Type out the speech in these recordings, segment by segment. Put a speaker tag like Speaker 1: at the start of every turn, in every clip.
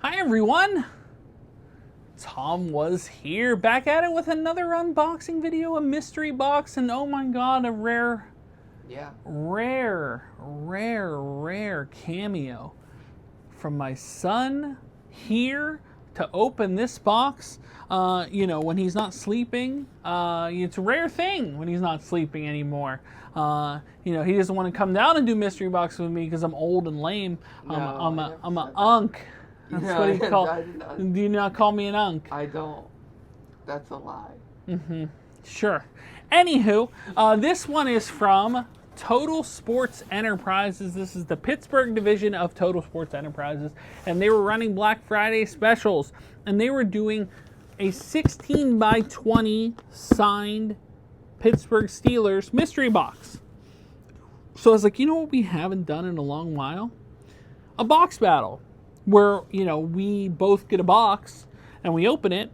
Speaker 1: Hi everyone! TomWasHere, back at it with another unboxing video, a mystery box, and oh my god, a rare cameo from my son here to open this box. When he's not sleeping, it's a rare thing when he's not sleeping anymore. He doesn't want to come down and do mystery box with me because I'm old and lame. I'm a unk. That's what he called. Do you not call me an unk?
Speaker 2: I don't. That's a lie.
Speaker 1: Mm-hmm. Sure. Anywho, this one is from Total Sports Enterprises. This is the Pittsburgh division of Total Sports Enterprises, and they were running Black Friday specials, and they were doing a 16x20 signed Pittsburgh Steelers mystery box. So I was like, you know what we haven't done in a long while? A box battle, where, we both get a box, and we open it,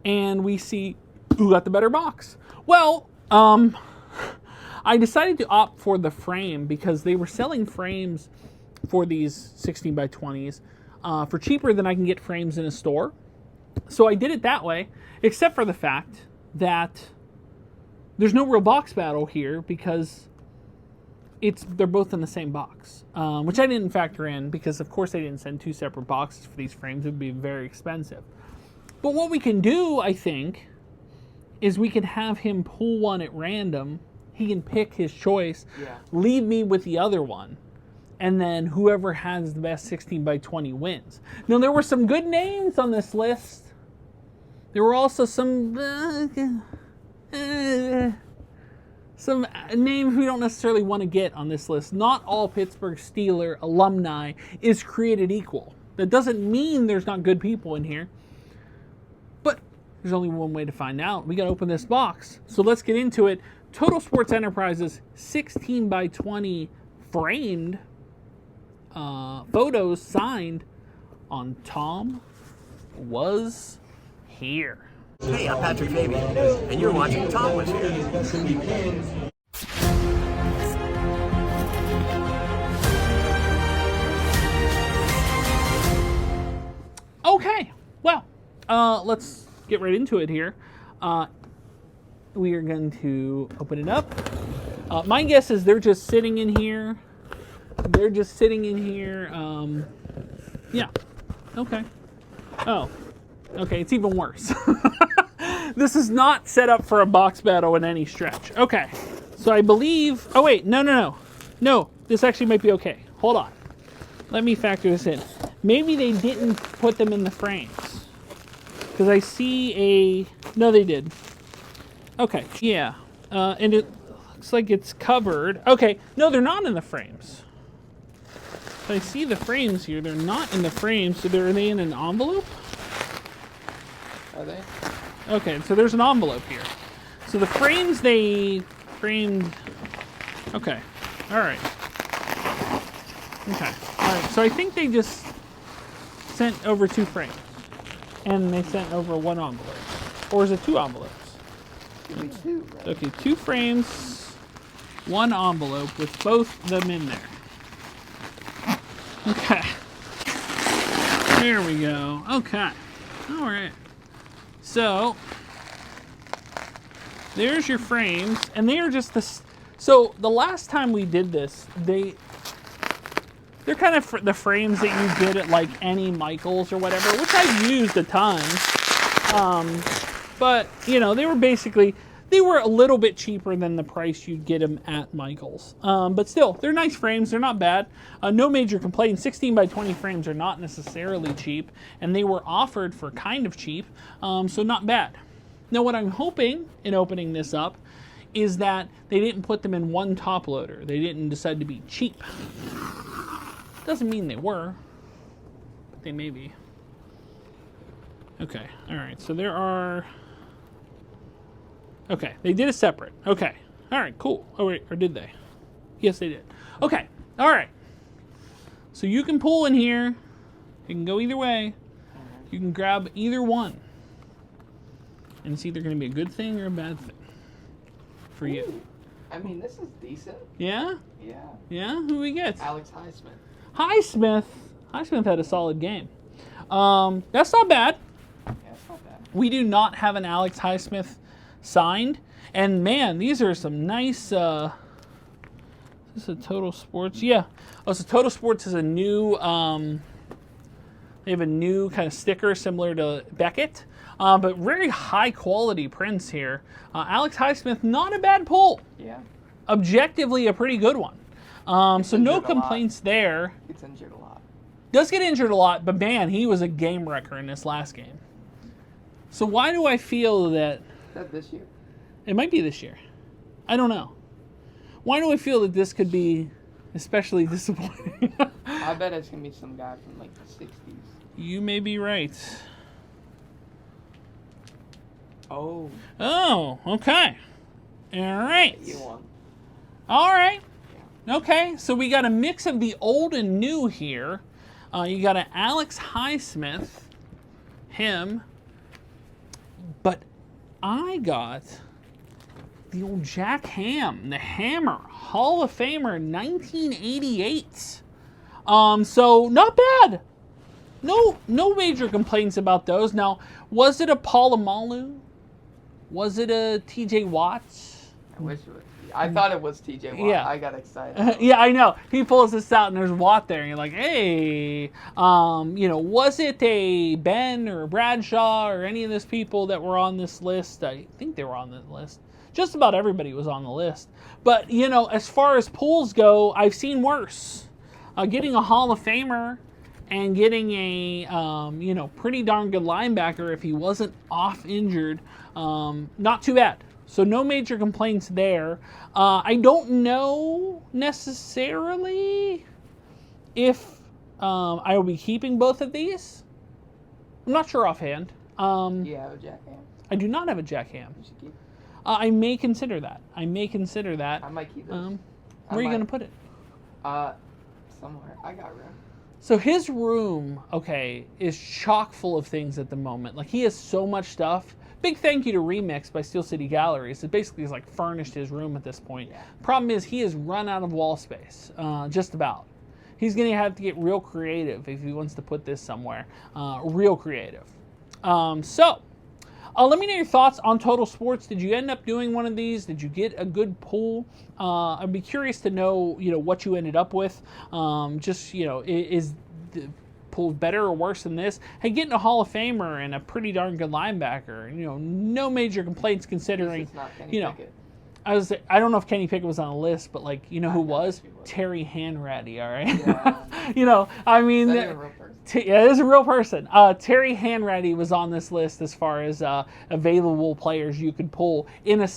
Speaker 1: and we see who got the better box. Well, I decided to opt for the frame because they were selling frames for these 16x20s for cheaper than I can get frames in a store. So I did it that way, except for the fact that there's no real box battle here because they're both in the same box, which I didn't factor in because, of course, they didn't send two separate boxes for these frames. It would be very expensive. But what we can do, I think, is we can have him pull one at random. He can pick his choice, leave me with the other one, and then whoever has the best 16x20 wins. Now, there were some good names on this list. There were also some names we don't necessarily want to get on this list. Not all Pittsburgh Steeler alumni is created equal. That doesn't mean there's not good people in here, but there's only one way to find out. We got to open this box. So let's get into it. Total Sports Enterprises 16x20 framed photos signed on TomWasHere.
Speaker 3: Hey, I'm Patrick Fabian, and you're watching TomWasHere.
Speaker 1: Okay, well, let's get right into it here. We are going to open it up. My guess is they're just sitting in here. Yeah. Okay. Oh. Okay, it's even worse. This is not set up for a box battle in any stretch. Okay. So I believe... Oh, wait. No. No, this actually might be okay. Hold on. Let me factor this in. Maybe they didn't put them in the frames. Because I see a... No, they did. Okay, yeah. And it looks like it's covered. Okay, no, they're not in the frames. So I see the frames here. They're not in the frames. So are they in an envelope?
Speaker 2: Are they?
Speaker 1: Okay, so there's an envelope here. So the frames they framed... Okay, all right. Okay, all right. So I think they just sent over two frames. And they sent over one envelope. Or is it two envelopes?
Speaker 2: Two, right?
Speaker 1: Okay, two frames, one envelope with both of them in there. Okay. There we go. Okay. All right. So, there's your frames, and they are just this. So, the last time we did this, they're kind of the frames that you get at like any Michaels or whatever, which I've used a ton. But, they were a little bit cheaper than the price you'd get them at Michael's. But still, they're nice frames. They're not bad. No major complaints. 16x20 frames are not necessarily cheap, and they were offered for kind of cheap, so not bad. Now, what I'm hoping in opening this up is that they didn't put them in one top loader. They didn't decide to be cheap. Doesn't mean they were, but they may be. Okay, all right, so there are... Okay, they did it separate. Okay, all right, cool. Oh, wait, or did they? Yes, they did. Okay, all right. So you can pull in here. You can go either way. You can grab either one. And it's either going to be a good thing or a bad thing for you.
Speaker 2: I mean, this is decent.
Speaker 1: Yeah?
Speaker 2: Yeah.
Speaker 1: Yeah? Who we get?
Speaker 2: Alex Highsmith.
Speaker 1: Highsmith had a solid game. That's not bad.
Speaker 2: Yeah, it's not bad.
Speaker 1: We do not have an Alex Highsmith signed. And man, these are some nice, is this a Total Sports? Yeah. Oh, so Total Sports is a new, they have a new kind of sticker similar to Beckett. But very high quality prints here. Alex Highsmith, not a bad pull.
Speaker 2: Yeah.
Speaker 1: Objectively a pretty good one. So no
Speaker 2: injured a lot.
Speaker 1: complaints there.
Speaker 2: Gets injured a lot.
Speaker 1: Does get injured a lot, but man, he was a game wrecker in this last game. So why do I feel that...
Speaker 2: Is that this year?
Speaker 1: It might be this year. I don't know. Why do I feel that this could be especially disappointing?
Speaker 2: I bet it's going to be some guy from like the 60s.
Speaker 1: You may be right.
Speaker 2: Oh.
Speaker 1: Oh, okay. All right.
Speaker 2: You won.
Speaker 1: All right. Okay, so we got a mix of the old and new here. You got an Alex Highsmith, him, but I got the old Jack Ham, the Hammer, Hall of Famer, 1988. So not bad. No major complaints about those. Now, was it a Polamalu? Was it a TJ Watts?
Speaker 2: I wish it was. I thought it was TJ Watt.
Speaker 1: Yeah.
Speaker 2: I got excited.
Speaker 1: Yeah, I know. He pulls this out and there's Watt there, and you're like, hey, was it a Ben or a Bradshaw or any of those people that were on this list? I think they were on the list. Just about everybody was on the list. But, as far as pulls go, I've seen worse. Getting a Hall of Famer and getting a, pretty darn good linebacker if he wasn't off injured, not too bad. So no major complaints there. I don't know necessarily if I will be keeping both of these. I'm not sure offhand.
Speaker 2: Do you have a Jack Ham?
Speaker 1: I do not have a Jack Ham.
Speaker 2: You should keep it.
Speaker 1: I may consider that.
Speaker 2: I might keep this.
Speaker 1: Where are you going to put it?
Speaker 2: Somewhere. I got room.
Speaker 1: So his room, is chock full of things at the moment. Like, he has so much stuff. Big thank you to Remix by Steel City Galleries. It basically has furnished his room at this point.
Speaker 2: Yeah.
Speaker 1: Problem is, he has run out of wall space, just about. He's going to have to get real creative if he wants to put this somewhere. Real creative. Let me know your thoughts on Total Sports. Did you end up doing one of these? Did you get a good pull? I'd be curious to know, what you ended up with. Is the pull better or worse than this? Hey, getting a Hall of Famer and a pretty darn good linebacker. No major complaints considering.
Speaker 2: This is not Kenny Pickett.
Speaker 1: I don't know if Kenny Pickett was on the list, but who was?
Speaker 2: He was.
Speaker 1: Terry Hanratty, all right?
Speaker 2: Yeah.
Speaker 1: I mean,
Speaker 2: Is that even a real person?
Speaker 1: yeah, it is a real person. Terry Hanratty was on this list as far as available players you could pull in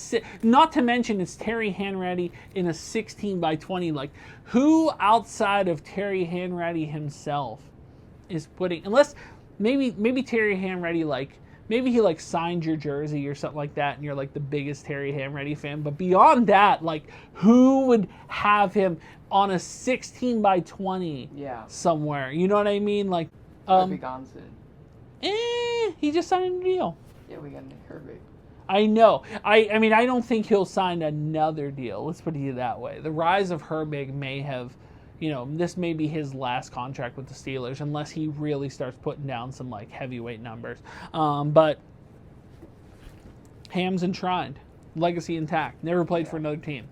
Speaker 1: not to mention it's Terry Hanratty in a 16 by 20. Like, who outside of Terry Hanratty himself is putting, unless maybe Terry Hanratty maybe he signed your jersey or something like that and you're the biggest Terry Hanratty fan, but beyond that, who would have him on a 16 by 20 somewhere? You know what I mean?
Speaker 2: Be gone soon.
Speaker 1: He just signed a deal.
Speaker 2: Yeah, we got Nick Herbig.
Speaker 1: I know. I mean, I don't think he'll sign another deal. Let's put it that way. The rise of Herbig may have, this may be his last contract with the Steelers unless he really starts putting down some heavyweight numbers. But Ham's enshrined, legacy intact. Never played for another team.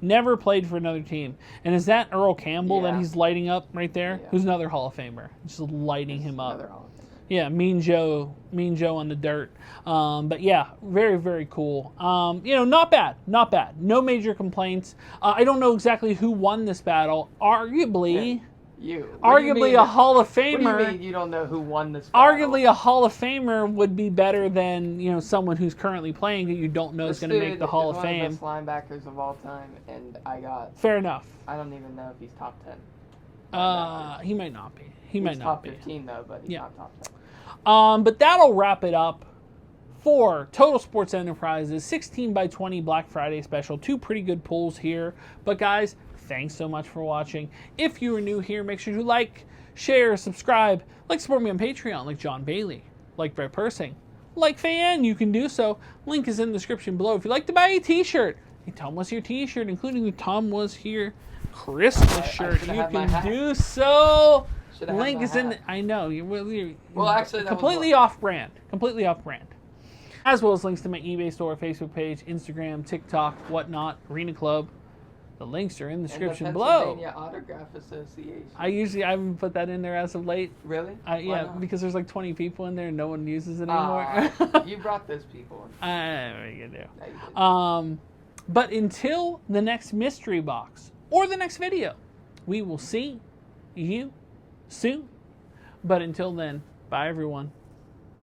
Speaker 1: Never played for another team. And is that Earl Campbell that he's lighting up right there? Yeah. Who's another Hall of Famer? Just lighting him up.
Speaker 2: Another Hall of Famer.
Speaker 1: Yeah, Mean Joe on the dirt. But yeah, very, very cool. Not bad. No major complaints. I don't know exactly who won this battle. Arguably, a Hall of Famer.
Speaker 2: What do you mean you don't know who won this battle?
Speaker 1: Arguably, a Hall of Famer would be better than someone who's currently playing that you don't know is going to make the Hall of Fame.
Speaker 2: One of the best linebackers of all time, and I got.
Speaker 1: Fair enough.
Speaker 2: I don't even know if he's top 10.
Speaker 1: He might not be. He
Speaker 2: He's
Speaker 1: might not
Speaker 2: top
Speaker 1: be.
Speaker 2: 15 though, but he's not top 10.
Speaker 1: But that'll wrap it up for Total Sports Enterprises 16 by 20 Black Friday special. 2 pretty good pulls here. But guys, thanks so much for watching. If you are new here, make sure you share, subscribe, support me on Patreon like John Bailey, like Brett Persing, like Fan. You can do so. Link is in the description below. If you'd like to buy a t-shirt, a TomWasHere t-shirt, including the TomWasHere Christmas shirt, you can do so.
Speaker 2: Should have
Speaker 1: Link
Speaker 2: had
Speaker 1: is
Speaker 2: my
Speaker 1: in.
Speaker 2: hat.
Speaker 1: I know. You're
Speaker 2: Well, actually, that was
Speaker 1: completely
Speaker 2: what-
Speaker 1: off brand. Completely off brand. As well as links to my eBay store, Facebook page, Instagram, TikTok, whatnot, Arena Club. The links are in the description
Speaker 2: and the
Speaker 1: below.
Speaker 2: Pennsylvania Autograph Association.
Speaker 1: I haven't put that in there as of late.
Speaker 2: Really?
Speaker 1: Yeah,
Speaker 2: not?
Speaker 1: because there's like 20 people in there and no one uses it anymore.
Speaker 2: You brought those people.
Speaker 1: What are you gonna do?
Speaker 2: No, you didn't.
Speaker 1: But until the next mystery box or the next video, we will see you soon. But until then, bye everyone.